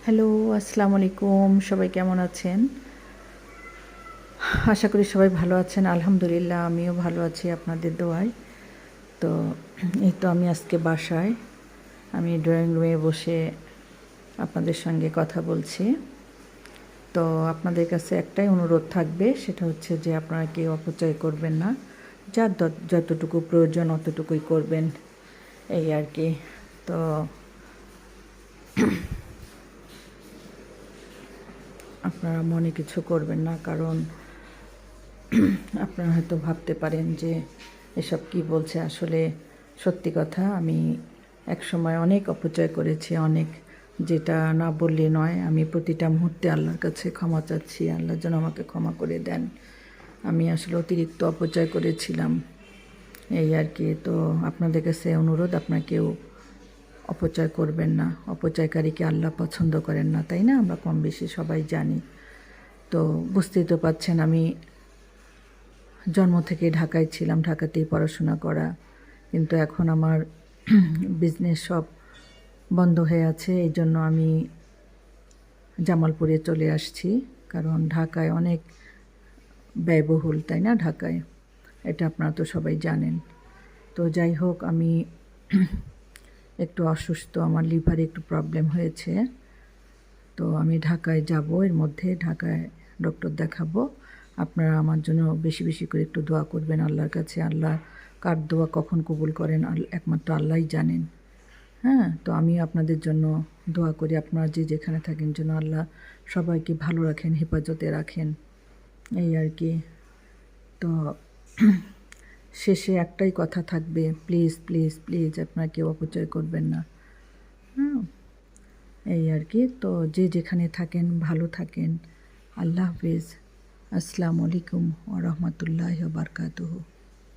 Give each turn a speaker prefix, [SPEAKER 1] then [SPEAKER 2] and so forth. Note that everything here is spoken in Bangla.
[SPEAKER 1] হ্যালো, আসসালামু আলাইকুম। সবাই কেমন আছেন? আশা করি সবাই ভালো আছেন। আলহামদুলিল্লাহ আমিও ভালো আছি আপনাদের দোয়ায়। তো এই তো আমি আজকে বাসায়। আমি ড্রয়িং রুমে বসে আপনাদের সঙ্গে কথা বলছি। তো আপনাদের কাছে একটাই অনুরোধ থাকবে, সেটা হচ্ছে যে আপনারা কেউ অপচয় করবেন না। যার যতটুকু প্রয়োজন অতটুকুই করবেন, এই আর কি। তো আপনারা মনে কিছু করবেন না, কারণ আপনারা হয়তো ভাবতে পারেন যে এসব কি বলছে। আসলে সত্যি কথা, আমি একসময় অনেক অপচয় করেছি, অনেক, যেটা না বললে নয়। আমি প্রতিটা মুহূর্তে আল্লাহর কাছে ক্ষমা চাচ্ছি, আল্লাহ যেন আমাকে ক্ষমা করে দেন। আমি আসলে অতিরিক্ত অপচয় করেছিলাম, এই আর কি। তো আপনাদের কাছে অনুরোধ, আপনারা কেউ অপচয় করবেন না। অপচয়কারীকে আল্লাহ পছন্দ করেন না, তাই না? আমরা কম বেশি সবাই জানি। তো বুঝতেই তো পারছেন, আমি জন্ম থেকে ঢাকায় ছিলাম, ঢাকাতেই পড়াশোনা করা। কিন্তু এখন আমার বিজনেস সব বন্ধ হয়ে আছে, এই জন্য আমি জামালপুরে চলে আসছি। কারণ ঢাকায় অনেক ব্যয়বহুল, তাই না? ঢাকায়, এটা আপনারা তো সবাই জানেন। তো যাই হোক, আমি একটু অসুস্থ, আমার লিভারে একটু প্রবলেম হয়েছে। তো আমি ঢাকায় যাব, এর মধ্যে ঢাকায় ডক্টর দেখাবো। আপনারা আমার জন্য বেশি বেশি করে একটু দোয়া করবেন আল্লাহর কাছে। আল্লাহ কার দোয়া কখন কবুল করেন একমাত্র আল্লাহই জানেন। হ্যাঁ, তো আমি আপনাদের জন্য দোয়া করি, আপনারা যে যেখানে থাকেন যেন আল্লাহ সবাইকে ভালো রাখেন, হেফাজতে রাখেন, এই আর কি। তো শেষে একটাই কথা থাকবে, প্লিজ প্লিজ প্লিজ আপনারা কেউ অপচয় করবেন না। হ্যাঁ, এই আর কি। তো যে যেখানে থাকেন ভালো থাকেন। আল্লাহ হাফিজ। আসসালামু আলাইকুম ওয়া রাহমাতুল্লাহি ওয়া বারাকাতুহু।